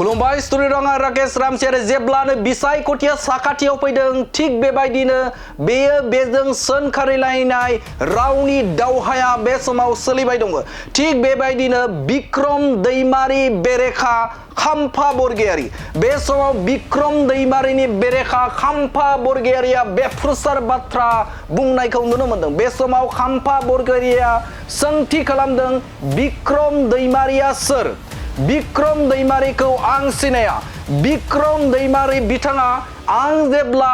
खुलुमबाय स्टुडिय'आव राकेश रामसियारि जेब्लानो बिसाय कटिया साखाथियाव फैदों थिग बेबायदिनो बेयो बेजों सोंखारिलायनाय रावनि दावहाया बे समाव सोलिबाय दङ। थिग बेबायदिनो बिक्रम दैमारि बेरेखा खाम्फा बरगयारी बे समाव बिक्रम दैमारिनि बेरेखा खाम्फा बरगयारिया बेफुरसार बाथ्रा बुंनायखौ नुनो मोनदों। बे समाव खाम्फा बरगयारिया सोंथि खालामदों बिक्रम दैमारिया सोर? बिक्रम दैमारिखौ आं सिनाया। बिक्रम दैमारि बिथाङा आं जेब्ला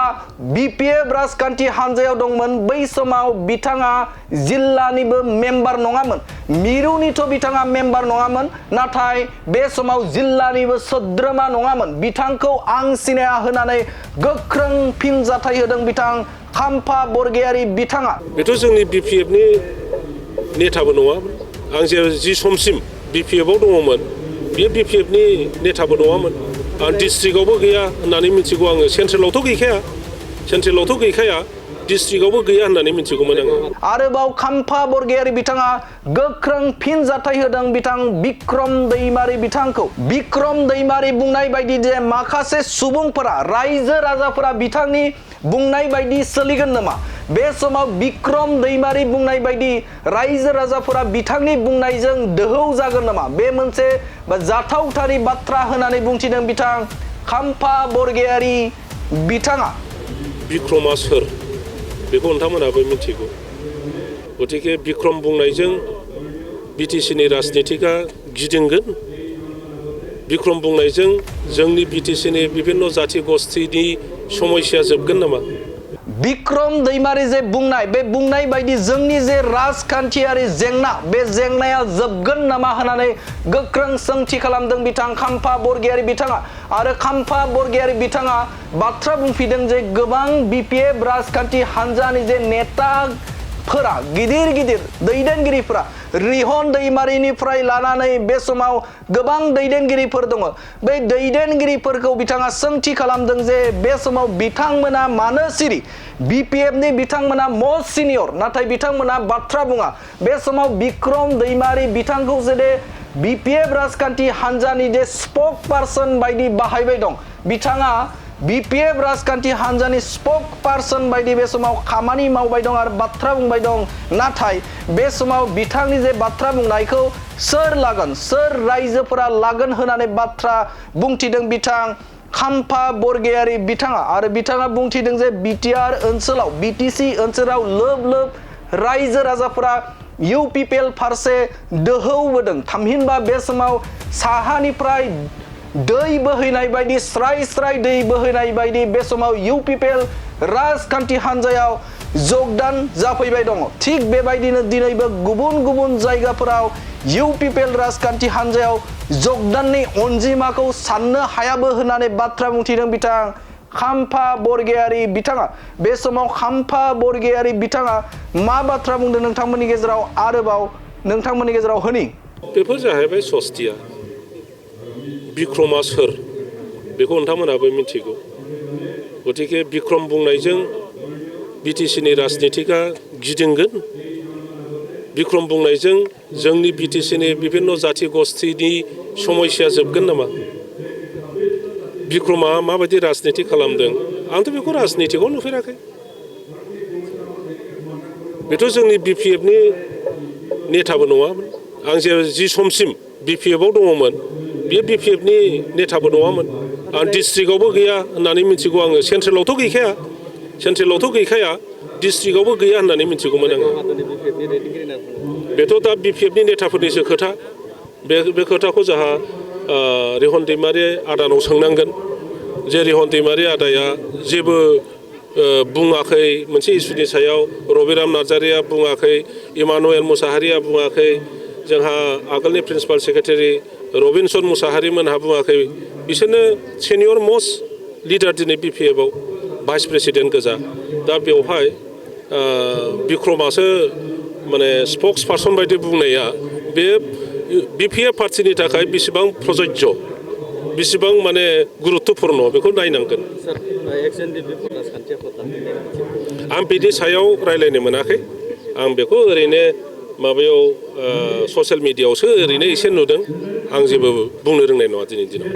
बिपिएफ राजखान्थि हान्जायाव दंमोन बै समाव बिथाङा जिल्लानिबो मेम्बार नङामोन, मिरुनिथ' बिथाङा मेम्बार नङामोन, नाथाय बे समाव जिल्लानिबो सोद्रोमा नङामोन। बिथांखौ आं सिनाया होननानै गोख्रों फिनजाथाय होदों बिथां खाम्फा बरगयारी बिथाङा। बेथ' जोंनि बिपिएफनि नेताबो नङामोन। आं जि समसिम बिपिएफआव दङमोन बे बिपिएफनि नेताबो नङामोन। आं डिस्ट्रिक्टआवबो गैया होननानै मिथिगौ आङो। सेन्ट्रेलावथ' गैखाया डिस्ट्रिक्टआवबो गैया होननानै मिथिगौमोन आङो। आरोबाव खाम्फा बरगयारी बिथाङा गोख्रों फिनजाथाय होदों बिथां बिक्रम दैमारि बिथांखौ। बिक्रम दैमारि बुंनाय बायदि जे माखासे सुबुंफोरा रायजो राजाफोरा बिथांनि बुंनाय बायदि सोलिगोन नामा? बे समाव बिक्रम दैमारि बुंनाय बायदि रायजो राजाफोरा बिथांनि बुंनायजों दोहौ जागोन नामा? बे मोनसे जाथावथारि बाथ्रा होननानै बुंथिदों बिथां खाम्फा बरगयारी बिथाङा। बिक्रमा सोर बेखौ नोंथांमोनाबो मिथिगौ। गतिके बिक्रम बुंनायजों बिटिसिनि राजनितिका गिदिंगोन। बिक्रम बुंनायजों जोंनि बिटिसिनि बिभिन्न जाति गस्थिनि समस्या जोबगोन नामा? बिक्रम दैमारि जे बे बुंनाय बायदि जोंनि जे राजखान्थियारि जेंना बे जेंनाया जोबगोन नामा होननानै गोख्रों सोंथि खालामदों बिथां खाम्फा बरगयारी बिथाङा। आरो खाम्फा बरगयारी बिथाङा बाथ्रा बुंफिदों जे गोबां बिपिएफ राजखान्थि हान्जानि जे नेताफोरा गिदिर दैदेनगिरिफोरा रिहन दैमारिनिफ्राय लानानै बे समाव गोबां दैदेनगिरिफोर दङ। बे दैदेनगिरिफोरखौ बिथाङा सोंथि खालामदों जे बे समाव बिथांमोना मानो सिरि? बिपिएफनि बिथांमोना मस्ट सिनियर, नाथाय बिथांमोना बाथ्रा बुङा। बे समाव बिक्रम दैमारि बिथांखौ जे बिपिएफ राजखान्थि हान्जानि जे स्पक पार्सन बायदि बाहायबाय दं। बिथाङा बिपिएफ राजखान्थि हान्जानि स्पक पार्सन बायदि बे समाव खामानि मावबाय दं आरो बाथ्रा बुंबाय दं। नाथाय बे समाव बिथांनि जे बाथ्रा बुंनायखौ सोर लागोन, सोर रायजोफोरा लागोन होननानै बाथ्रा बुंथिदों बिथां खाम्फा बरगयारी बिथाङा। आरो बिथाङा बुंथिदों जे बिटिआर ओनसोलाव बिटिसि ओनसोलाव लोब रायजो राजाफोरा इउपिपिएल फारसे दोहौबोदों। थामहिनबा बे समाव साहानिफ्राय दै बोहैनाय बायदि स्राय दै बोहैनाय बायदि बे समाव इउपिपिएल राजखान्थि हान्जायाव जगदान जाफैबाय दङ। थिग बेबायदिनो दिनैबो गुबुन जायगाफोराव इउपिपिएल राजखान्थि हान्जायाव जगदाननि अनजिमाखौ साननो हायाबो होननानै बाथ्रा बुंथिदों बिथां खाम्फा बरगयारी बिथाङा। बे समाव खाम्फा बरगयारी बिथाङा मा बाथ्रा बुंदों नोंथांमोननि गेजेराव आरोबाव नोंथांमोननि गेजेराव होनि। बेफोर जाहैबाय सस्थिया। बिक्रमा सोर बेखौ नोंथांमोनाबो मिथिगौ। गतिके बिक्रम बुंनायजों बिटिसिनि राजनितिका गिदिंगोन। बिक्रम बुंनायजों जोंनि बिटिसिनि बिभिन्न जाति गस्थिनि समस्या जोबगोन नामा? बिक्रमा माबायदि राजनिति खालामदों आंथ' बेखौ राजनितिकआव नुफेराखै। बेथ' जोंनि बिपिएफनि नेताबो नङामोन। आं जि समसिम बिपिएफआव दङमोन बे बिपिएफनि नेताबो नङामोन। आं डिस्ट्रिक्टआवबो गैया होननानै मिथिगौ आङो। सेन्ट्रेलावथ' गैखाया डिस्ट्रिक्टआवबो गैया होननानै मिथिगौमोन आङो। बेथ' दा बिपिएफनि नेताफोरनिसो खोथा। बे खोथाखौ जोंहा रिहन दैमारि आदानाव सोंनांगोन जे रिहन दैमारि आदाया जेबो बुङाखै मोनसे इस्युनि सायाव। रबिराम नार्जारिया बुङाखै, इमानुएल मुसाहारिया बुङाखै, जोंहा आगोलनि प्रिन्सिपाल सेक्रेटारि रबिनसन मुसाहारि मोनहा बुङाखै। बिसोरनो सिनियर मस्ट लिडार दिनै बिपिएफआव भाइस प्रेसिडेन्ट गोजा। दा बेवहाय बिक्रमासो माने स्पक्स पार्सन बायदि बुंनाया बे बिपिएफ पार्टिनि थाखाय बेसेबां प्रजज्य, बेसेबां माने गुरुत्वपूर्ण बेखौ नायनांगोन। आं बिनि सायाव रायज्लायनो मोनाखै। आं बेखौ ओरैनो माबायाव ससियेल मिडियायावसो ओरैनो एसे नुदों। आं जेबो बुंनो रोंनाय नङा दिनैनि दिनाव।